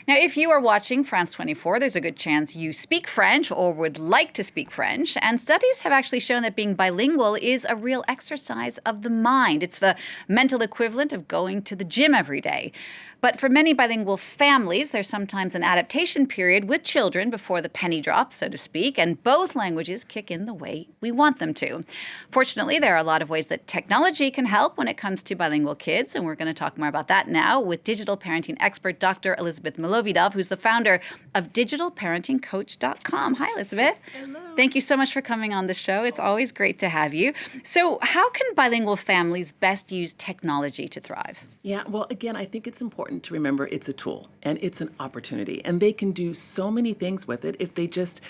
Now, if you are watching France 24, there's a good chance you speak French or would like to speak French. And studies have actually shown that being bilingual is a real exercise of the mind. It's the mental equivalent of going to the gym every day. But for many bilingual families, there's sometimes an adaptation period with children before the penny drops, so to speak, and both languages kick in the way we want them to. Fortunately, there are a lot of ways that technology can help when it comes to bilingual kids, and we're going to talk more about that now with digital parenting expert Dr. Elizabeth Milovidov, who's the founder of digitalparentingcoach.com. Hi, Elizabeth. Hello. Thank you so much for coming on the show. It's always great to have you. So how can bilingual families best use technology to thrive? Yeah, well, again, I think it's important to remember it's a tool and it's an opportunity, and they can do so many things with it if they just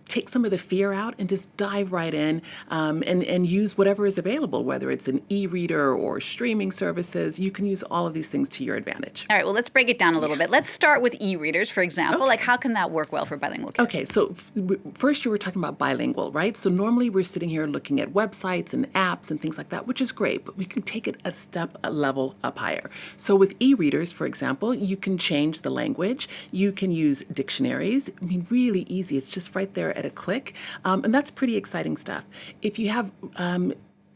take some of the fear out and just dive right in and use whatever is available, whether it's an e-reader or streaming services. You can use all of these things to your advantage. All right, well, let's break it down a little bit. Let's start with e-readers, for example. Okay. Like, how can that work well for bilingual kids? Okay, so first you were talking about bilingual, right? So normally we're sitting here looking at websites and apps and things like that, which is great, but we can take it a level up higher. So with e-readers, for example, you can change the language. You can use dictionaries. I mean, really easy. It's just right there at a click. And that's pretty exciting stuff. If you have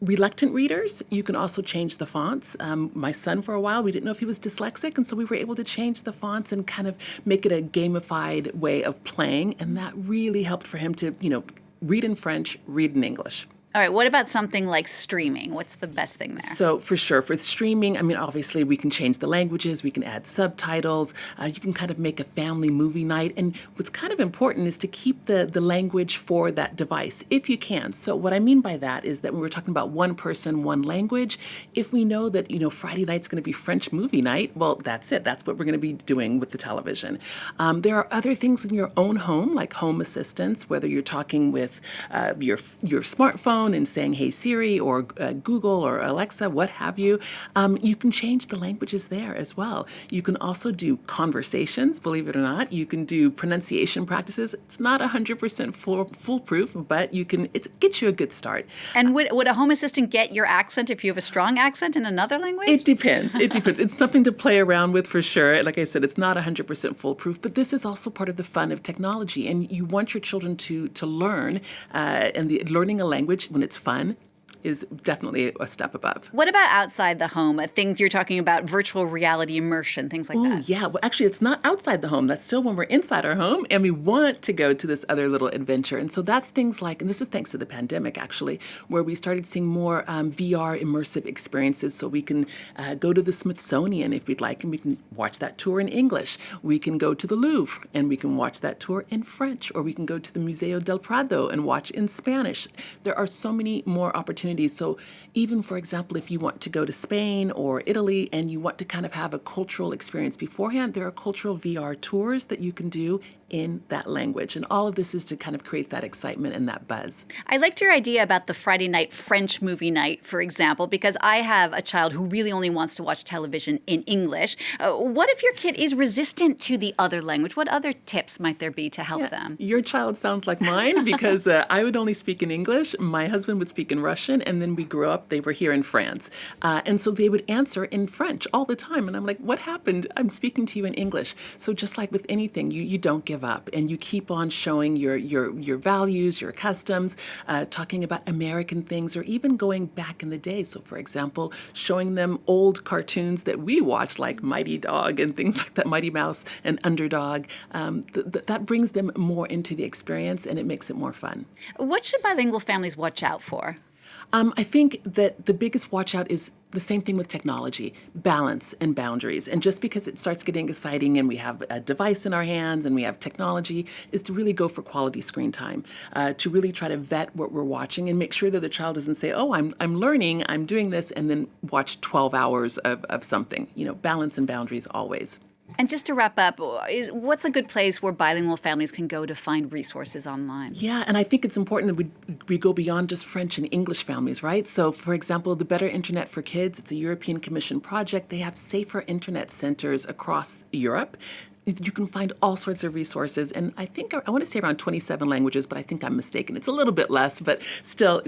reluctant readers, you can also change the fonts. My son, for a while, we didn't know if he was dyslexic, and so we were able to change the fonts and kind of make it a gamified way of playing, and that really helped for him to, read in French, read in English. All right, what about something like streaming? What's the best thing there? So for sure, for streaming, I mean, obviously we can change the languages, we can add subtitles, you can kind of make a family movie night. And what's kind of important is to keep the language for that device, if you can. So what I mean by that is that when we're talking about one person, one language, if we know that, Friday night's going to be French movie night, well, that's it. That's what we're going to be doing with the television. There are other things in your own home, like home assistants, whether you're talking with your smartphone, and saying, hey Siri, or Google or Alexa, what have you. You can change the languages there as well. You can also do conversations, believe it or not. You can do pronunciation practices. It's not 100% foolproof, but it gets you a good start. And would a home assistant get your accent if you have a strong accent in another language? It depends. It's something to play around with for sure. Like I said, it's not 100% foolproof, but this is also part of the fun of technology. And you want your children to learn, and learning a language when it's fun is definitely a step above. What about outside the home? Things you're talking about, virtual reality immersion, things like that. Yeah. Well, actually, it's not outside the home. That's still when we're inside our home and we want to go to this other little adventure. And so that's things like, and this is thanks to the pandemic, actually, where we started seeing more VR immersive experiences. So we can go to the Smithsonian if we'd like, and we can watch that tour in English. We can go to the Louvre and we can watch that tour in French, or we can go to the Museo del Prado and watch in Spanish. There are so many more opportunities. So even, for example, if you want to go to Spain or Italy and you want to kind of have a cultural experience beforehand, there are cultural VR tours that you can do in that language. And all of this is to kind of create that excitement and that buzz. I liked your idea about the Friday night French movie night, for example, because I have a child who really only wants to watch television in English. What if your kid is resistant to the other language? What other tips might there be to help them? Your child sounds like mine, because I would only speak in English. My husband would speak in Russian, and then we grew up, they were here in France. And so they would answer in French all the time. And I'm like, what happened? I'm speaking to you in English. So just like with anything, you don't give up, and you keep on showing your values, your customs, talking about American things, or even going back in the day. So for example, showing them old cartoons that we watched, like Mighty Dog and things like that, Mighty Mouse and Underdog. That brings them more into the experience, and it makes it more fun. What should bilingual families watch out for? I think that the biggest watch out is the same thing with technology, balance and boundaries. And just because it starts getting exciting and we have a device in our hands and we have technology, is to really go for quality screen time, to really try to vet what we're watching and make sure that the child doesn't say, oh, I'm learning, I'm doing this, and then watch 12 hours of something. Balance and boundaries always. And just to wrap up, what's a good place where bilingual families can go to find resources online? Yeah, and I think it's important that we go beyond just French and English families, right? So, for example, the Better Internet for Kids, it's a European Commission project. They have safer internet centers across Europe. You can find all sorts of resources, and I think I want to say around 27 languages, but I think I'm mistaken. It's a little bit less, but still,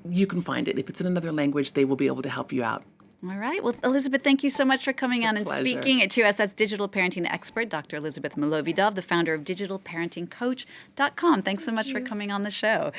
you can find it. If it's in another language, they will be able to help you out. All right. Well, Elizabeth, thank you so much for coming on and pleasure. speaking to us. That's digital parenting expert, Dr. Elizabeth Milovidov, the founder of digitalparentingcoach.com. Thanks so much for coming on the show.